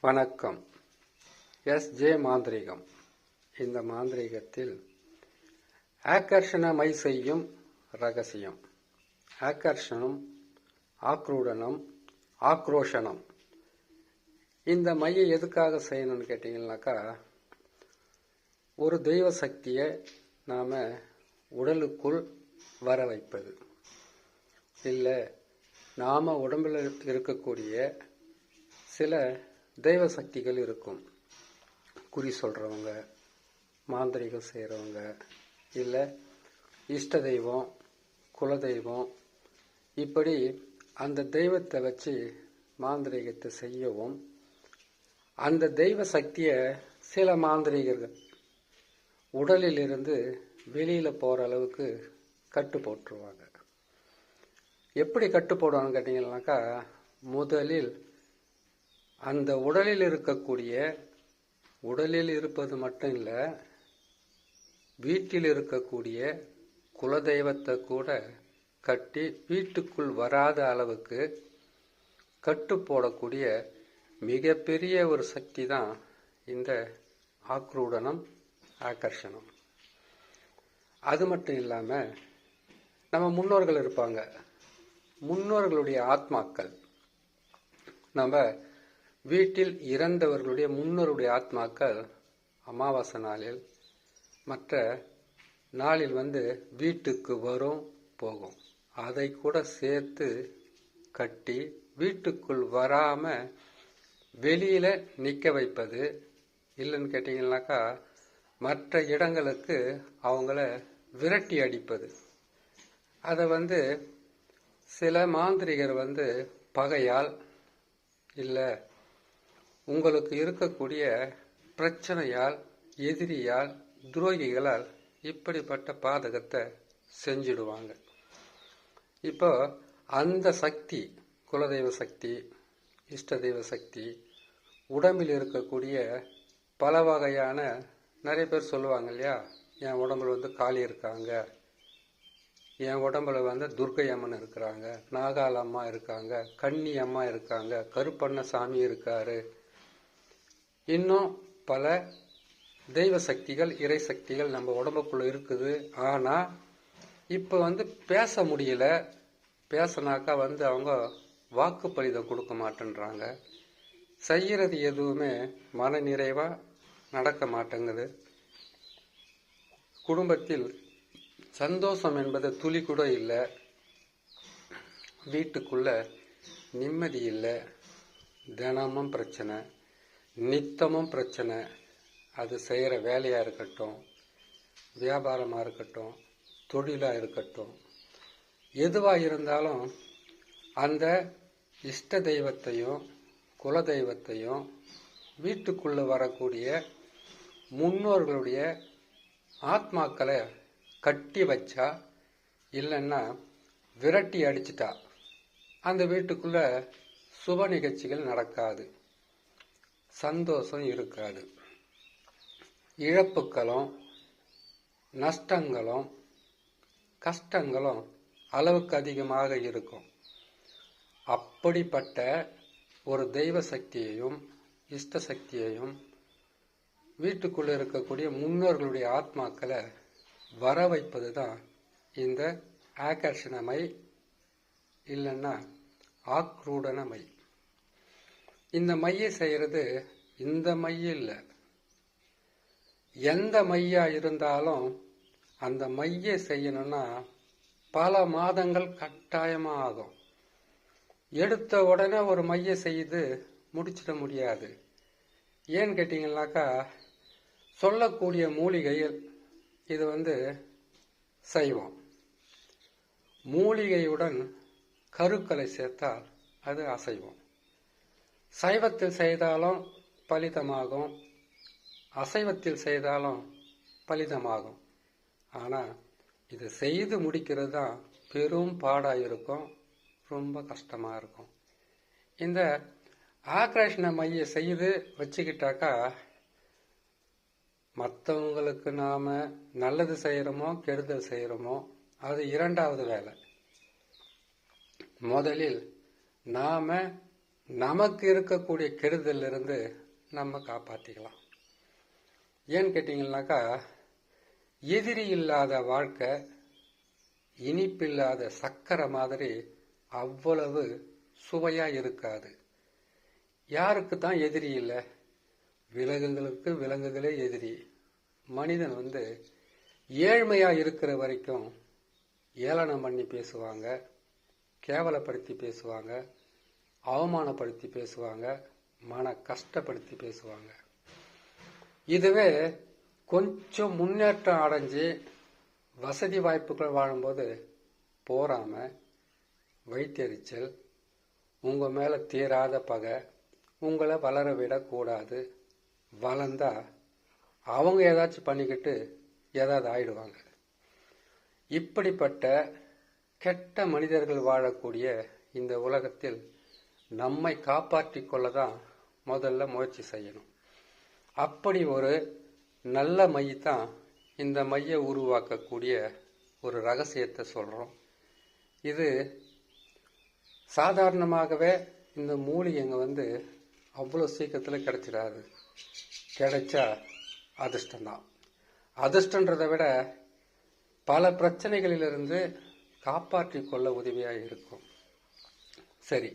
வணக்கம். எஸ்.ஜே. மாந்திரீகம். இந்த மாந்திரீகத்தில் ஆகர்ஷணமை செய்யும் ரகசியம். ஆகர்ஷணம், ஆக்ரூடனம், ஆக்ரோஷனம். இந்த மையை எதுக்காக செய்யணும்னு கேட்டீங்கன்னாக்கா, ஒரு தெய்வ சக்தியை நாம் உடலுக்குள் வர வைப்பது. இல்லை, நாம் உடம்பில் இருக்கக்கூடிய சில தெய்வ சக்திகள் இருக்கும். குறி சொல்கிறவங்க, மாந்திரிகம் செய்கிறவங்க, இல்லை இஷ்ட தெய்வம், குலதெய்வம், இப்படி அந்த தெய்வத்தை வச்சு மாந்திரிகத்தை செய்யவும், அந்த தெய்வ சக்தியை சில மாந்திரிகர்கள் உடலில் இருந்து வெளியில் போகிற அளவுக்கு கட்டு போட்டுருவாங்க. எப்படி கட்டு போடுவான்னு கேட்டிங்கன்னாக்கா, முதலில் அந்த உடலில் இருக்கக்கூடிய, உடலில் இருப்பது மட்டும் இல்லை, வீட்டில் இருக்கக்கூடிய குலதெய்வத்தை கூட கட்டி வீட்டுக்குள் வராத அளவுக்கு கட்டு போடக்கூடிய மிகப்பெரிய ஒரு சக்தி தான் இந்த ஆக்ரூடனம், ஆகர்ஷணம். அது மட்டும் இல்லாமல் நம்ம முன்னோர்கள் இருப்பாங்க. முன்னோர்களுடைய ஆத்மாக்கள், நம்ம வீட்டில் இறந்தவர்களுடைய முன்னோருடைய ஆத்மாக்கள் அமாவாசை நாளில் மற்ற நாளில் வீட்டுக்கு வரும் போகும். அதை கூட சேர்த்து கட்டி வீட்டுக்குள் வராமல் வெளியில் நிற்க வைப்பது. இல்லைன்னு கேட்டிங்கன்னாக்கா, மற்ற இடங்களுக்கு அவங்கள விரட்டி அடிப்பது. அதை சில மாந்திரிகர் பகையால், இல்லை உங்களுக்கு இருக்கக்கூடிய பிரச்சனையால், எதிரியால், துரோகிகளால் இப்படிப்பட்ட பாதகத்தை செஞ்சிடுவாங்க. இப்போ அந்த சக்தி, குலதெய்வ சக்தி, இஷ்ட தெய்வ சக்தி, உடம்பில் இருக்கக்கூடிய பல வகையான, நிறைய பேர் சொல்லுவாங்க இல்லையா, என் உடம்புல காளி இருக்காங்க, என் உடம்புல துர்க்கை அம்மன் இருக்கிறாங்க, நாகால் அம்மா இருக்காங்க, கன்னி அம்மா இருக்காங்க, கருப்பண்ண சாமி இருக்காரு, இன்னும் பல தெய்வ சக்திகள், இறை சக்திகள் நம்ம உடம்புக்குள்ள இருக்குது. ஆனால் இப்போ பேச முடியல. பேசினாக்கா அவங்க வாக்குப்பளிதம் கொடுக்க மாட்டேன்றாங்க. செய்கிறது எதுவுமே மன நிறைவாக நடக்க மாட்டேங்குது. குடும்பத்தில் சந்தோஷம் என்பது துளி கூட இல்லை. வீட்டுக்குள்ள நிம்மதி இல்லை. தினமும் பிரச்சனை, நித்தமும் பிரச்சனை. அது செய்கிற வேலையாக இருக்கட்டும், வியாபாரமாக இருக்கட்டும், தொழிலாக இருக்கட்டும், எதுவாக இருந்தாலும் அந்த இஷ்ட தெய்வத்தையும் குலதெய்வத்தையும் வீட்டுக்குள்ளே வரக்கூடிய முன்னோர்களுடைய ஆத்மாக்களை கட்டி வச்சா, இல்லைன்னா விரட்டி அடிச்சிட்டா அந்த வீட்டுக்குள்ளே சுப நிகழ்ச்சிகள் நடக்காது, சந்தோஷம் இருக்காது. இழப்புகளும் நஷ்டங்களும் கஷ்டங்களும் அளவுக்கு அதிகமாக இருக்கும். அப்படிப்பட்ட ஒரு தெய்வ சக்தியையும் இஷ்ட சக்தியையும் வீட்டுக்குள்ளே இருக்கக்கூடிய முன்னோர்களுடைய ஆத்மாக்களை வர வைப்பது தான் இந்த ஆகர்ஷணமை, இல்லைன்னா ஆக்ரூடனமை. இந்த மையை செய்கிறது இந்த மைய இல்லை, எந்த மையா இருந்தாலும் அந்த மையை செய்யணும்னா பல மாதங்கள் கட்டாயமாக ஆகும். எடுத்த உடனே ஒரு மையை செய்து முடிச்சிட முடியாது. ஏன்னு கேட்டிங்கன்னாக்கா, சொல்லக்கூடிய மூலிகையில் இது சைவம். மூலிகையுடன் கருக்களை சேர்த்தால் அது அசைவம். சைவத்தில் செய்தாலும் பலிதமாகும், அசைவத்தில் செய்தாலும் பலிதமாகும். ஆனால் இதை செய்து முடிக்கிறது தான் பெரும் பாடாக இருக்கும், ரொம்ப கஷ்டமாக இருக்கும். இந்த ஆகர்ஷண மையை செய்து வச்சுக்கிட்டாக்கா, மற்றவங்களுக்கு நாம் நல்லது செய்கிறோமோ கெடுதல் செய்கிறோமோ அது இரண்டாவது வேலை. முதலில் நாம் நமக்கு இருக்கக்கூடிய கெடுதல் இருந்து நம்ம காப்பாற்றிக்கலாம். ஏன்னு கேட்டீங்கன்னாக்கா, எதிரி இல்லாத வாழ்க்கை இனிப்பில்லாத சக்கரை மாதிரி அவ்வளவு சுவையா இருக்காது. யாருக்கு தான் எதிரி இல்லை? விலங்குகளுக்கு விலங்குகளே எதிரி. மனிதன் ஏழ்மையா இருக்கிற வரைக்கும் ஏளனம் பண்ணி பேசுவாங்க, கேவலப்படுத்தி பேசுவாங்க, அவமானப்படுத்தி பேசுவாங்க, மன கஷ்டப்படுத்தி பேசுவாங்க. இதுவே கொஞ்சம் முன்னேற்றம் அடைஞ்சு வசதி வாய்ப்புகள் வாழும்போது போராம, வயிற்றெரிச்சல், உங்க மேல தீராத பகை, உங்களை வளர விடக்கூடாது. வளர்ந்தா அவங்க ஏதாச்சும் பண்ணிக்கிட்டு ஏதாவது ஆயிடுவாங்க. இப்படிப்பட்ட கெட்ட மனிதர்கள் வாழக்கூடிய இந்த உலகத்தில் நம்மை காப்பாற்றிக் கொள்ளதான் முதல்ல முயற்சி செய்யணும். அப்படி ஒரு நல்ல மையத்தான் இந்த மைய உருவாக்கக்கூடிய ஒரு ரகசியத்தை சொல்றோம். இது சாதாரணமாகவே இந்த மூலிகைங்க அவ்வளோ சீக்கிரத்தில் கிடைச்சிடாது. கிடைச்சா அதிர்ஷ்டம்தான். அதிர்ஷ்டன்றதை விட பல பிரச்சனைகளிலிருந்து காப்பாற்றிக் கொள்ள உதவியாக இருக்கும். சரி,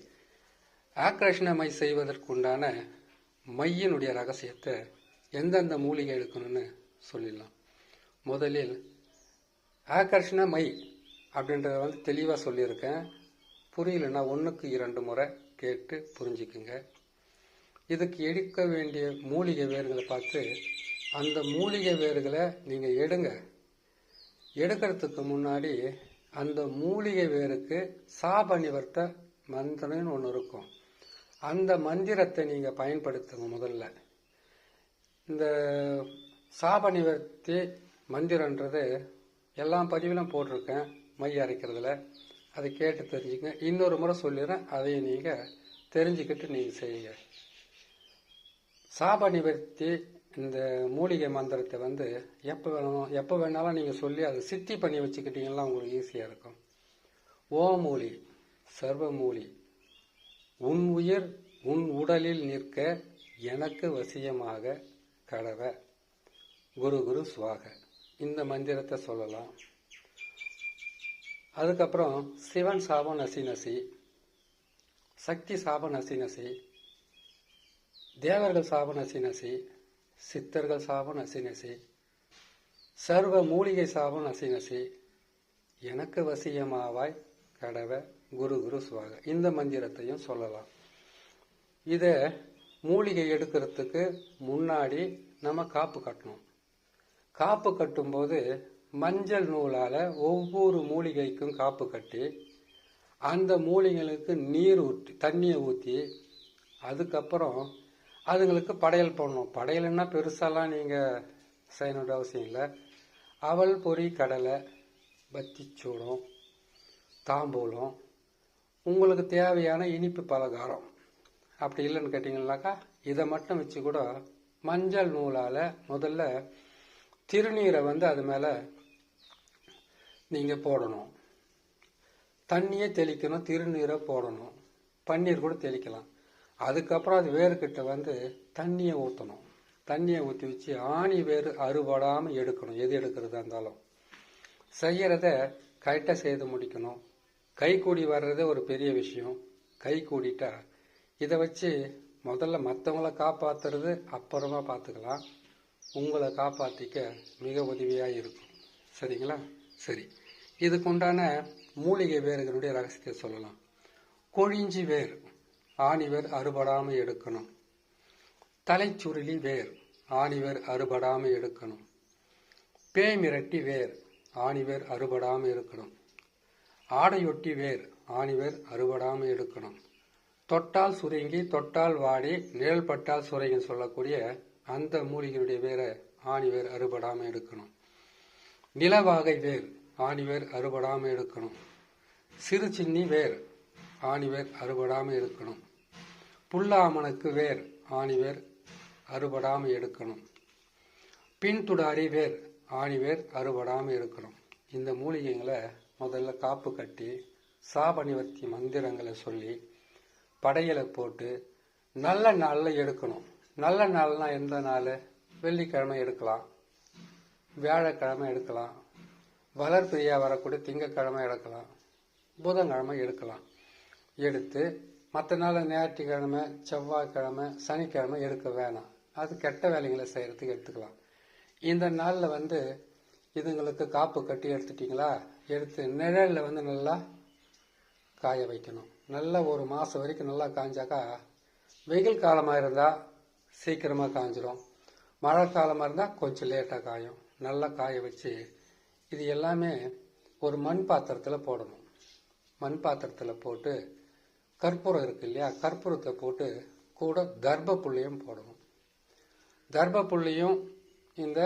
ஆக்ரஷண மை செய்வதற்குண்டான மையினுடைய ரகசியத்தை எந்தெந்த மூலிகை எடுக்கணும்னு சொல்லிடலாம். முதலில் ஆகர்ஷண மை அப்படின்றத தெளிவாக சொல்லியிருக்கேன். புரியலன்னா 1க்கு 2 முறை கேட்டு புரிஞ்சுக்குங்க. இதுக்கு எடுக்க வேண்டிய மூலிகை வேர்களை பார்த்து அந்த மூலிகை வேர்களை நீங்கள் எடுங்க. எடுக்கிறதுக்கு முன்னாடி அந்த மூலிகை வேருக்கு சாப நிவர்த்த மந்திரம்னு ஒன்று இருக்கும். அந்த மந்திரத்தை நீங்கள் பயன்படுத்துங்க. முதல்ல இந்த சாப நிவர்த்தி மந்திரன்றது எல்லா பதிவிலும் போட்டிருக்கேன் மை அரைக்கிறதுல. அதை கேட்டு தெரிஞ்சுங்க. இன்னொரு முறை சொல்லிடுறேன், அதையும் நீங்கள் தெரிஞ்சுக்கிட்டு நீங்கள் செய்யுங்க. சாப நிவர்த்தி இந்த மூலிகை மந்திரத்தை எப்போ வேணாலும் நீங்கள் சொல்லி அதை சித்தி பண்ணி வச்சுக்கிட்டீங்கன்னா உங்களுக்கு ஈஸியாக இருக்கும். ஓமூலி சர்வமூலி உன் உயிர் உன் உடலில் நிற்க எனக்கு வசியமாக கடவ குரு குரு சுவாக, இந்த மந்திரத்தை சொல்லலாம். அதுக்கப்புறம் சிவன் சாபம் நசி நசி, சக்தி சாபம் நசி நசி, தேவர்கள் சாபம் நசி நசி, சித்தர்கள் சாபம் நசி நசி, சர்வ மூலிகை சாபம் நசி நசி, எனக்கு வசியமாவாய் கடவ குரு குரு சுவாக, இந்த மந்திரத்தையும் சொல்லலாம். இதை மூலிகை எடுக்கிறதுக்கு முன்னாடி நம்ம காப்பு கட்டணும். காப்பு கட்டும்போது மஞ்சள் நூலால் ஒவ்வொரு மூலிகைக்கும் காப்பு கட்டி அந்த மூலிகைகளுக்கு நீர் ஊற்றி தண்ணியை ஊற்றி அதுக்கப்புறம் அதுங்களுக்கு படையல் போடணும். படையல்னா பெருசாலாம் நீங்கள் செய்யணுன்ற அவசியம் இல்லை. அவல் பொரி கடலை, பத்திச்சூடம், தாம்பூலம், உங்களுக்கு தேவையான இனிப்பு பலகாரம். அப்படி இல்லைன்னு கேட்டிங்கன்னாக்கா இதை மட்டும் வச்சு கூட மஞ்சள் நூலால் முதல்ல திருநீரை அது மேலே நீங்கள் போடணும். தண்ணியே தெளிக்கணும், திருநீரை போடணும், பன்னீர் கூட தெளிக்கலாம். அதுக்கப்புறம் அது வேர்கிட்ட தண்ணியை ஊற்றணும். தண்ணியை ஊற்றி வச்சு ஆணி வேறு அறுபடாமல் எடுக்கணும். எது எடுக்கிறதா இருந்தாலும் செய்கிறத கரெக்டாக செய்து முடிக்கணும். கை கூடி வர்றதே ஒரு பெரிய விஷயம். கை கூடிட்டா இதை வச்சு முதல்ல மற்றவங்கள காப்பாற்றுறது அப்புறமா பார்த்துக்கலாம். உங்களை காப்பாற்றிக்க மிக உதவியாக இருக்கும். சரிங்களா? சரி, இதுக்குண்டான மூலிகை வேர்களுடைய ரகசியத்தை சொல்லலாம். கொழிஞ்சி வேர் ஆணிவேர் அறுபடாமல் எடுக்கணும். தலைச்சுருளி வேர் ஆணிவேர் அறுபடாமல் எடுக்கணும். பேய்மிரட்டி வேர் ஆணிவேர் அறுபடாமல் இருக்கணும். ஆடையொட்டி வேர் ஆணிவேர் அறுபடாமல் எடுக்கணும். தொட்டால் சுருங்கி தொட்டால் வாடி நிழல் பட்டால் சுரைன்னு சொல்லக்கூடிய அந்த மூலிகையுடைய வேரை ஆணிவேர் அறுபடாமல் எடுக்கணும். நிலவாகை வேர் ஆணிவேர் அறுபடாமல் எடுக்கணும். சிறு சின்னி வேர் ஆணிவேர் அறுபடாமல் இருக்கணும். புல்லாமனுக்கு வேர் ஆணிவேர் அறுபடாமல் எடுக்கணும். பின்துடாரி வேர் ஆணிவேர் அறுபடாமல் இருக்கணும். இந்த மூலிகைகளை முதல்ல காப்பு கட்டி சாப நிவர்த்தி மந்திரங்களை சொல்லி படையலை போட்டு நல்ல நாளில் எடுக்கணும். நல்ல நாள்னா எந்த நாள்? வெள்ளிக்கிழமை எடுக்கலாம், வியாழக்கிழமை எடுக்கலாம், வளர்பிரியா வரக்கூடிய திங்கக்கிழமை எடுக்கலாம், புதன்கிழமை எடுக்கலாம். எடுத்து மற்ற நாள் ஞாயிற்றுக்கிழமை, செவ்வாய்க்கிழமை, சனிக்கிழமை எடுக்க வேணாம். அது கெட்ட வேலைகளை செய்கிறதுக்கு எடுத்துக்கலாம். இந்த நாளில் இதுங்களுக்கு காப்பு கட்டி எடுத்துட்டிங்களா, எடுத்து நிழலில் நல்லா காய வைக்கணும். நல்லா ஒரு மாதம் வரைக்கும் நல்லா காய்ஞ்சாக்கா, வெயில் காலமாக இருந்தால் சீக்கிரமாக காய்ஞ்சிரும், மழை காலமாக இருந்தால் கொஞ்சம் லேட்டாக காயும். நல்லா காய வச்சு இது எல்லாமே ஒரு மண் பாத்திரத்தில் போடணும். மண் பாத்திரத்தில் போட்டு கற்பூரம் இருக்கு இல்லையா, கற்பூரத்தை போட்டு கூட தர்ப புள்ளியும் போடணும். தர்ப புள்ளியும் இந்த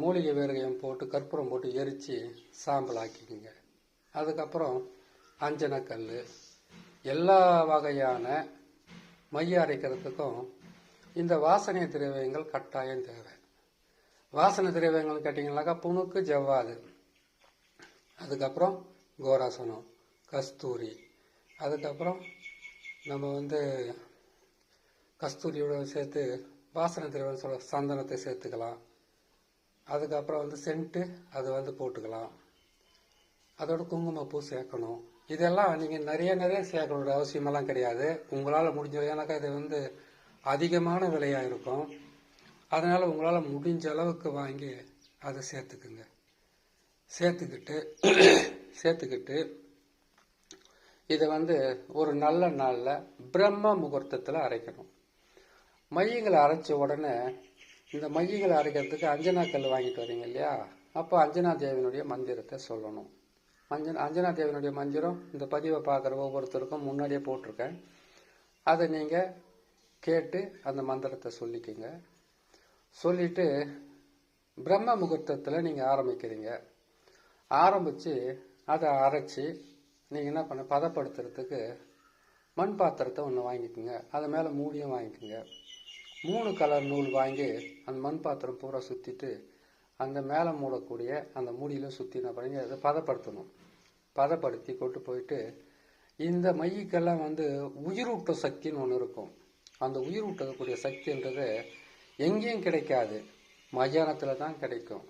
மூலிகை வேர்கையும் போட்டு கற்பூரம் போட்டு எரித்து சாம்பல் ஆக்கிக்குங்க. அதுக்கப்புறம் அஞ்சனக்கல், எல்லா வகையான மைய அரைக்கிறதுக்கும் இந்த வாசனை திரவியங்கள் கட்டாயம் தேவை. வாசனை திரவியங்கள் கேட்டிங்கனாக்கா புணுக்கு, ஜவ்வாது, அதுக்கப்புறம் கோராசனம், கஸ்தூரி, அதுக்கப்புறம் நம்ம கஸ்தூரியோட சேர்த்து வாசனை திரவியம் சொல்ல சந்தனத்தை சேர்த்துக்கலாம். அதுக்கப்புறம் சென்ட்டு அது போட்டுக்கலாம். அதோட குங்குமப்பூ சேர்க்கணும். இதெல்லாம் நீங்கள் நிறைய சேர்க்கணுன்ற அவசியமெல்லாம் கிடையாது. உங்களால் முடிஞ்சது, ஏன்னாக்கா இது அதிகமான விலையாக இருக்கும். அதனால் உங்களால் முடிஞ்ச அளவுக்கு வாங்கி அதை சேர்த்துக்குங்க. சேர்த்துக்கிட்டு இதை ஒரு நல்ல நாளில் பிரம்ம முகூர்த்தத்தில் அரைக்கணும். மையங்களை அரைச்ச உடனே இந்த மையங்களை அரைக்கிறதுக்கு அஞ்சனா கல் வாங்கிட்டு வரீங்க இல்லையா, அப்போ அஞ்சனா தேவியினுடைய மந்திரத்தை சொல்லணும். அஞ்சனா தேவியினுடைய மந்திரம் இந்த பதிவை பார்க்குற ஒவ்வொருத்தருக்கும் முன்னாடியே போட்டிருக்கேன். அதை நீங்கள் கேட்டு அந்த மந்திரத்தை சொல்லிக்கோங்க. சொல்லிட்டு பிரம்ம முகூர்த்தத்தில் நீங்கள் ஆரம்பிக்கிறீங்க. ஆரம்பித்து அதை அரைச்சி நீங்கள் என்ன பண்ண பதப்படுத்துறதுக்கு மண் பாத்திரத்தை ஒன்று வாங்கிக்கோங்க. அது மேலே மூடியும் வாங்கிக்கோங்க. 3 கலர் நூல் வாங்கி அந்த மண் பாத்திரம் பூரா சுற்றிட்டு அந்த மேலே மூடக்கூடிய அந்த மூடியிலும் சுற்றி என்ன பண்ணி அதை பதப்படுத்தணும். பதப்படுத்தி கொண்டு போயிட்டு இந்த மையக்கெல்லாம் உயிரூட்ட சக்தின்னு ஒன்று இருக்கும். அந்த உயிரூட்டக்கூடிய சக்தின்றது எங்கேயும் கிடைக்காது, மயானத்தில் தான் கிடைக்கும்.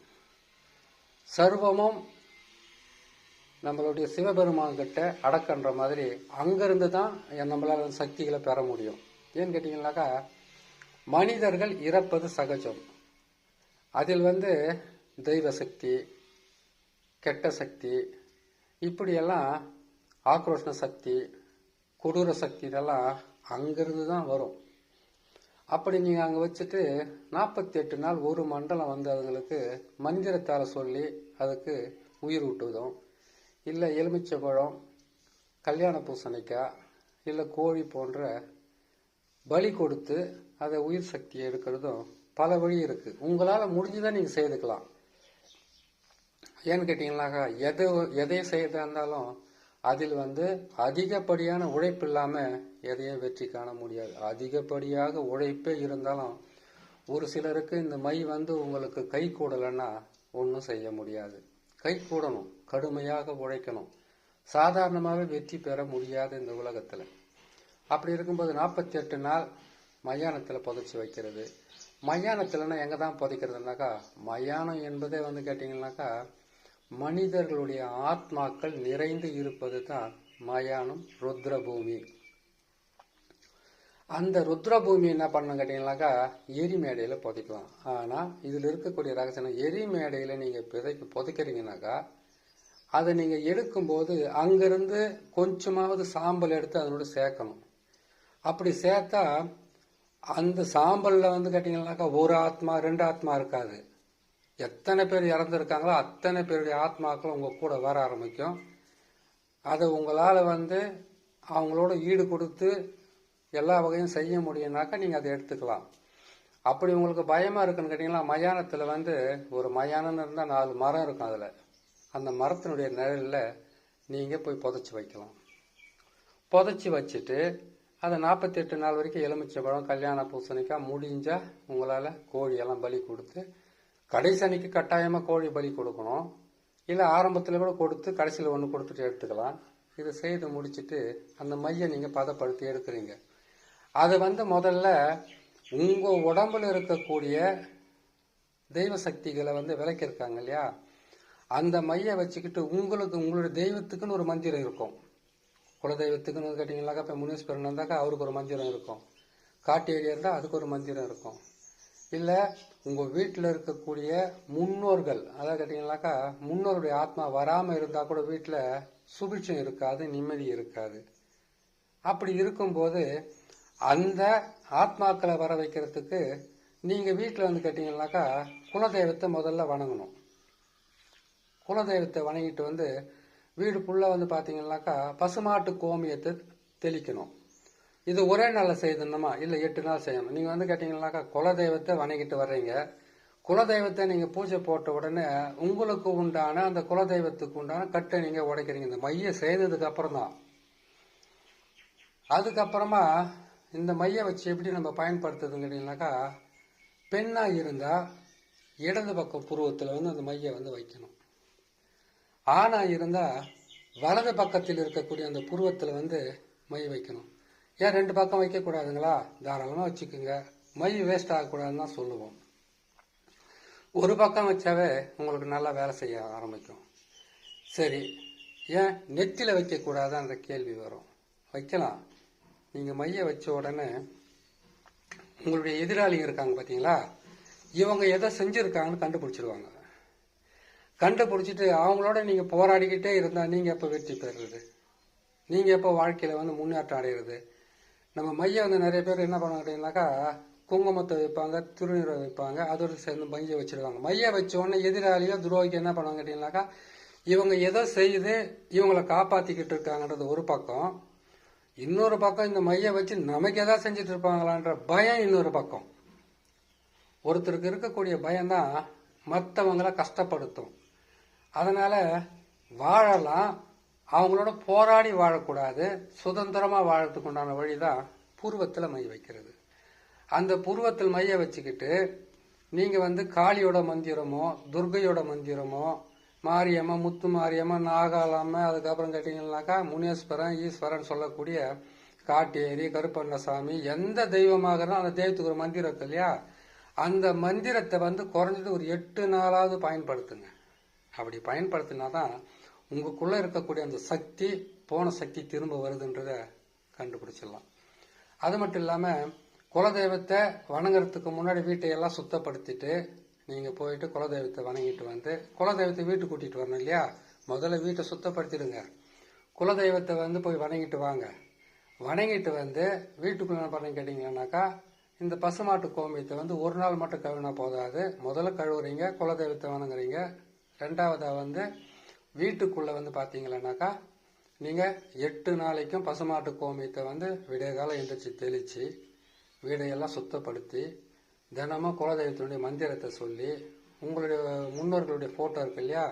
சர்வமும் நம்மளுடைய சிவபெருமான் கிட்ட அடக்கன்ற மாதிரி அங்கிருந்து தான் நம்மளால் சக்திகளை பெற முடியும். ஏன்னு கேட்டிங்கனாக்கா, மனிதர்கள் இறப்பது சகஜம். அதில் தெய்வ சக்தி, கெட்ட சக்தி, இப்படியெல்லாம் ஆக்ரோஷ சக்தி, கொடூர சக்தி இதெல்லாம் அங்கிருந்து தான் வரும். அப்படி நீங்கள் அங்கே வச்சுட்டு 48 நாள் ஒரு மண்டலம் அதுங்களுக்கு மந்திரத்தால் சொல்லி அதுக்கு உயிர் ஊட்டுவதும், இல்லை எலுமிச்சை பழம், கல்யாண பூசணிக்காய், இல்லை கோழி போன்ற பலி கொடுத்து அதை உயிர் சக்தியை எடுக்கிறதும் பல வழி இருக்குது. உங்களால் முடிஞ்சுதான் நீங்கள் செய்துக்கலாம். ஏன்னு கேட்டிங்கன்னாக்கா, எதை செய்யறதா இருந்தாலும் அதில் அதிகப்படியான உழைப்பு இல்லாமல் எதையும் வெற்றி காண முடியாது. அதிகப்படியாக உழைப்பே இருந்தாலும் ஒரு சிலருக்கு இந்த மை உங்களுக்கு கை கூடலைன்னா ஒன்றும் செய்ய முடியாது. கை கூடணும், கடுமையாக உழைக்கணும். சாதாரணமாகவே வெற்றி பெற முடியாது இந்த உலகத்தில். அப்படி இருக்கும்போது 48 நாள் மயானத்தில் புதைச்சி வைக்கிறது. மயானத்தில்னா எங்கே தான் புதைக்கிறதுனாக்கா, மயானம் என்பதே கேட்டிங்கன்னாக்கா மனிதர்களுடைய ஆத்மாக்கள் நிறைந்து இருப்பது தான் மயானம், ருத்ரபூமி. அந்த ருத்ரபூமி என்ன பண்ணணும் கேட்டிங்கனாக்கா, எரிமேடையில் புதைக்கலாம். ஆனால் இதில் இருக்கக்கூடிய ரகசியம், எரிமேடையில் நீங்கள் புதைக்கிறீங்கனாக்கா அதை நீங்கள் எடுக்கும்போது அங்கிருந்து கொஞ்சமாவது சாம்பல் எடுத்து அதனோட சேர்க்கணும். அப்படி சேர்த்தா அந்த சாம்பலில் கேட்டிங்கனாக்கா ஒரு ஆத்மா 2 ஆத்மா இருக்காது. எத்தனை பேர் இறந்துருக்காங்களோ அத்தனை பேருடைய ஆத்மாக்கள் உங்கள் கூட வர ஆரம்பிக்கும். அதை உங்களால் அவங்களோட ஈடு கொடுத்து எல்லா வகையும் செய்ய முடியும்னாக்கா நீங்கள் அதை எடுத்துக்கலாம். அப்படி உங்களுக்கு பயமாக இருக்குன்னு கேட்டிங்கன்னா, மயானத்தில் ஒரு மயானம்னு இருந்தால் 4 மரம் இருக்கும். அதில் அந்த மரத்தினுடைய நிழலில் நீங்கள் போய் புதைச்சி வைக்கலாம். புதைச்சி வச்சுட்டு அதை 48 நாள் வரைக்கும் எலுமிச்சை பழம், கல்யாண பூசணிக்காய், முடிஞ்சால் உங்களால் கோழியெல்லாம் பலி கொடுத்து, கடைசி அன்னைக்கு கட்டாயமாக கோழி பலி கொடுக்கணும். இல்லை ஆரம்பத்தில் கூட கொடுத்து கடைசியில் ஒன்று கொடுத்துட்டு எடுத்துக்கலாம். இது செய்து முடிச்சுட்டு அந்த மையை நீங்கள் பதப்படுத்தி எடுக்கிறீங்க. அது முதல்ல உங்கள் உடம்புல இருக்கக்கூடிய தெய்வ சக்திகளை விளக்கியிருக்காங்க இல்லையா, அந்த மையை வச்சுக்கிட்டு உங்களுடைய தெய்வத்துக்குன்னு ஒரு மந்திரம் இருக்கும். குலதெய்வத்துக்குன்னு கேட்டிங்கனாக்கா இப்போ முனீஸ்வரன் இருந்தாக்கா அவருக்கு ஒரு மந்திரம் இருக்கும், காட்டேரி இருந்தால் அதுக்கு ஒரு மந்திரம் இருக்கும். இல்லை உங்கள் வீட்டில் இருக்கக்கூடிய முன்னோர்கள், அதாவது கேட்டிங்கனாக்கா முன்னோருடைய ஆத்மா வராமல் இருந்தால் கூட வீட்டில் சுபிட்சம் இருக்காது, நிம்மதி இருக்காது. அப்படி இருக்கும்போது அந்த ஆத்மாக்களை வர வைக்கிறதுக்கு நீங்கள் வீட்டில் கேட்டிங்கனாக்கா குலதெய்வத்தை முதல்ல வணங்கணும். குலதெய்வத்தை வணங்கிட்டு வீடு ஃபுல்லாக பார்த்தீங்கன்னாக்கா பசுமாட்டு கோமியத்தை தெளிக்கணும். இது ஒரே நாளில் செய்யணுமா, இல்லை 8 நாள் செய்யணும். நீங்கள் கேட்டிங்கன்னாக்கா குலதெய்வத்தை வணங்கிட்டு வர்றீங்க. குலதெய்வத்தை நீங்கள் பூஜை போட்ட உடனே உங்களுக்கு உண்டான அந்த குலதெய்வத்துக்கு உண்டான கட்டை நீங்கள் உடைக்கிறீங்க. இந்த மையை செய்ததுக்கு அப்புறம் தான். அதுக்கப்புறமா இந்த மையை வச்சு எப்படி நம்ம பயன்படுத்துறதுன்னு கேட்டிங்கனாக்கா, பெண்ணாக இருந்தால் இடது பக்கம் புருவத்தில் அந்த மையை வைக்கணும். ஆணாக இருந்தால் வலது பக்கத்தில் இருக்கக்கூடிய அந்த புருவத்தில் மை வைக்கணும். ஏன் 2 பக்கம் வைக்கக்கூடாதுங்களா? தாராளமாக வச்சுக்கோங்க. மை வேஸ்ட் ஆகக்கூடாதுன்னு தான் சொல்லுவோம். ஒரு பக்கம் வச்சாவே உங்களுக்கு நல்லா வேலை செய்ய ஆரம்பிக்கும். சரி, ஏன் நெத்தியில் வைக்கக்கூடாதுன்ற கேள்வி வரும். வைக்கலாம். நீங்கள் மையை வச்ச உடனே உங்களுடைய எதிராளிங்க இருக்காங்க பார்த்தீங்களா, இவங்க எதை செஞ்சுருக்காங்கன்னு கண்டுபிடிச்சிருவாங்க. கண்டுபிடிச்சிட்டு அவங்களோட நீங்கள் போராடிக்கிட்டே இருந்தால் நீங்கள் எப்போ வெற்றி பெறுறது, நீங்கள் எப்போ வாழ்க்கையில் முன்னேற்றம் அடைகிறது? நம்ம மையை நிறைய பேர் என்ன பண்ணுவாங்க கேட்டீங்கன்னாக்கா, குங்குமத்தை வைப்பாங்க, திருநீரை வைப்பாங்க, அதோடு சேர்ந்து மையை வச்சிருவாங்க. மையை வச்ச உடனே எதிராளியோ துரோகிக்கு என்ன பண்ணுவாங்க கேட்டீங்கன்னாக்கா, இவங்க எதோ செய்து இவங்களை காப்பாற்றிக்கிட்டு இருக்காங்கன்றது ஒரு பக்கம். இன்னொரு பக்கம் இந்த மையை வச்சு நமக்கு எதாவது செஞ்சுட்டு இருப்பாங்களான்ற பயம் இன்னொரு பக்கம். ஒருத்தருக்கு இருக்கக்கூடிய பயம்தான் மற்றவங்களை கஷ்டப்படுத்தும். அதனால் வாழலாம், அவங்களோட போராடி வாழக்கூடாது. சுதந்திரமாக வாழறதுக்கு உண்டான வழி தான் புருவத்தில் மை வைக்கிறது. அந்த புருவத்தில் மையை வச்சுக்கிட்டு நீங்கள் காளியோட மந்திரமோ துர்கையோட மந்திரமோ மாரியம்மா, முத்து மாரியம்மா, நாகாலம்மா, அதுக்கப்புறம் கேட்டிங்கன்னாக்கா முனேஸ்வரன், ஈஸ்வரன் சொல்லக்கூடிய காட்டேரி, கருப்பண்ணசாமி, எந்த தெய்வமாக இருந்தாலும் அந்த தெய்வத்துக்கு ஒரு மந்திரம் இருக்கு இல்லையா, அந்த மந்திரத்தை குறைஞ்சது ஒரு 8 நாளாவது பயன்படுத்துங்க. அப்படி பயன்படுத்தினா தான் உங்களுக்குள்ளே இருக்கக்கூடிய அந்த சக்தி, போன சக்தி திரும்ப வருதுன்றத கண்டுபிடிச்சிடலாம். அது மட்டும் இல்லாமல் குலதெய்வத்தை வணங்குறதுக்கு முன்னாடி வீட்டையெல்லாம் சுத்தப்படுத்திட்டு நீங்கள் போயிட்டு குலதெய்வத்தை வணங்கிட்டு குலதெய்வத்தை வீட்டுக்கு கூட்டிகிட்டு வரணும் இல்லையா, முதல்ல வீட்டை சுத்தப்படுத்திடுங்க. குலதெய்வத்தை போய் வணங்கிட்டு வாங்க. வணங்கிட்டு வீட்டுக்குள்ள என்ன பண்ண கேட்டிங்கன்னாக்கா, இந்த பசுமாட்டு கோமியத்தை ஒரு நாள் மட்டும் கழுவினா போதாது. முதல்ல கழுவுறீங்க, குலதெய்வத்தை வணங்குறீங்க. ரெண்டாவதாக வீட்டுக்குள்ளே பார்த்தீங்கன்னாக்கா, நீங்கள் 8 நாளைக்கும் பசுமாட்டு கோமியத்தை விடிய காலம் எந்திரிச்சு தெளித்து வீடையெல்லாம் சுத்தப்படுத்தி தினமும் குலதெய்வத்தினுடைய மந்திரத்தை சொல்லி உங்களுடைய முன்னோர்களுடைய ஃபோட்டோ இருக்கு இல்லையா,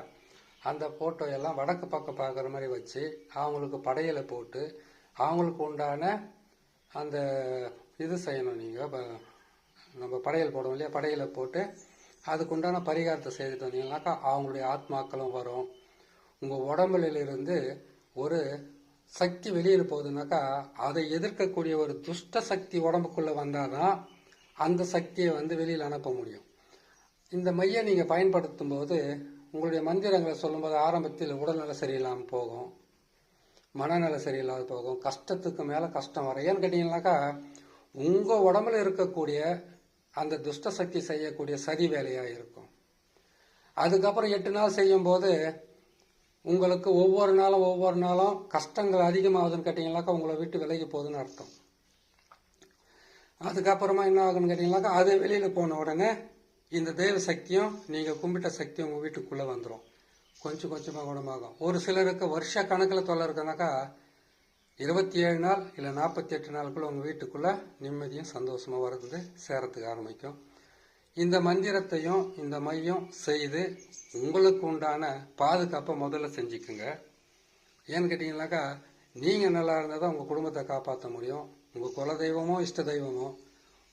அந்த ஃபோட்டோ எல்லாம் வடக்கு பக்கம் பார்க்குற மாதிரி வச்சு அவங்களுக்கு படையலை போட்டு அவங்களுக்கு உண்டான அந்த இது செய்யணும். நீங்கள் நம்ம படையல் போடுவோம் இல்லையா, படையலை போட்டு அதுக்கு உண்டான பரிகாரத்தை செய்துட்டு வந்தீங்கன்னாக்கா அவங்களுடைய ஆத்மாக்களும் வரும். உங்கள் உடம்புலிருந்து ஒரு சக்தி வெளியில் போகுதுனாக்கா அதை எதிர்க்கக்கூடிய ஒரு துஷ்ட சக்தி உடம்புக்குள்ளே வந்தால் தான் அந்த சக்தியை வெளியில் அனுப்ப முடியும். இந்த மையை நீங்கள் பயன்படுத்தும் போது உங்களுடைய மந்திரங்களை சொல்லும்போது ஆரம்பத்தில் உடல்நல சரியில்லாமல் போகும், மனநல சரியில்லாத போகும், கஷ்டத்துக்கு மேலே கஷ்டம் வரும். ஏன்னு கேட்டிங்கன்னாக்கா, உங்கள் உடம்புல இருக்கக்கூடிய அந்த துஷ்ட சக்தி செய்யக்கூடிய சதி வேலையாக இருக்கும். அதுக்கப்புறம் 8 நாள் செய்யும்போது உங்களுக்கு ஒவ்வொரு நாளும் கஷ்டங்கள் அதிகமாகுதுன்னு கேட்டிங்கனாக்கா உங்களை விட்டு விலகி போகுதுன்னு அர்த்தம். அதுக்கப்புறமா என்ன ஆகுன்னு கேட்டிங்கனாக்கா, அது வெளியில் போன உடனே இந்த தெய்வ சக்தியும் நீங்கள் கும்பிட்ட சக்தியும் உங்கள் வீட்டுக்குள்ளே வந்துடும். கொஞ்சம் கொஞ்சமாக குணமாகும். ஒரு சிலருக்கு வருஷ கணக்கில் தொல்லை இருக்குனாக்கா 27 நாள் இல்லை 48 நாளுக்குள்ளே உங்கள் வீட்டுக்குள்ளே நிம்மதியும் சந்தோஷமாக வர்றது சேரத்துக்கு ஆரம்பிக்கும். இந்த மந்திரத்தையும் இந்த மையம் செய்து உங்களுக்கு உண்டான பாதுகாப்பை முதல்ல செஞ்சுக்குங்க. ஏன்னு கேட்டிங்கனாக்கா, நீங்கள் நல்லா இருந்தால் தான் உங்கள் குடும்பத்தை காப்பாற்ற முடியும். உங்கள் குலதெய்வமோ இஷ்ட தெய்வமோ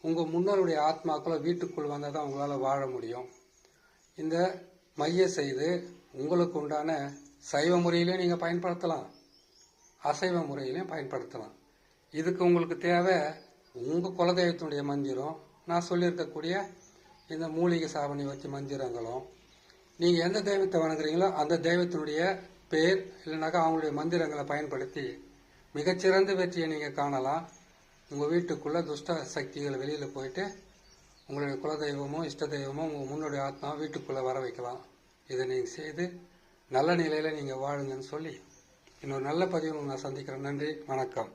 உங்கள் முன்னோருடைய ஆத்மாக்களை வீட்டுக்குள் வந்தால் தான் உங்களால் வாழ முடியும். இந்த மைய செய்து உங்களுக்கு உண்டான சைவ முறையிலே நீங்கள் பயன்படுத்தலாம், அசைவ முறையிலையும் பயன்படுத்தலாம். இதுக்கு உங்களுக்கு தேவை உங்கள் குலதெய்வத்தினுடைய மந்திரம், நான் சொல்லியிருக்கக்கூடிய இந்த மூலிகை சாபனை வச்சு மந்திரங்களும், நீங்கள் எந்த தெய்வத்தை வணங்குறீங்களோ அந்த தெய்வத்தினுடைய பேர் இல்லைனாக்கா அவங்களுடைய மந்திரங்களை பயன்படுத்தி மிகச்சிறந்த வெற்றியை நீங்கள் காணலாம். உங்கள் வீட்டுக்குள்ளே துஷ்ட சக்திகள் வெளியில் போயிட்டு உங்களுடைய குலதெய்வமோ இஷ்ட தெய்வமோ உங்கள் முன்னுடைய ஆத்மாவை வீட்டுக்குள்ளே வர வைக்கலாம். இதை நீங்கள் செய்து நல்ல நிலையில் நீங்கள் வாழுங்கன்னு சொல்லி இன்னொரு நல்ல பதிவில் நான் சந்திக்கிறேன். நன்றி, வணக்கம்.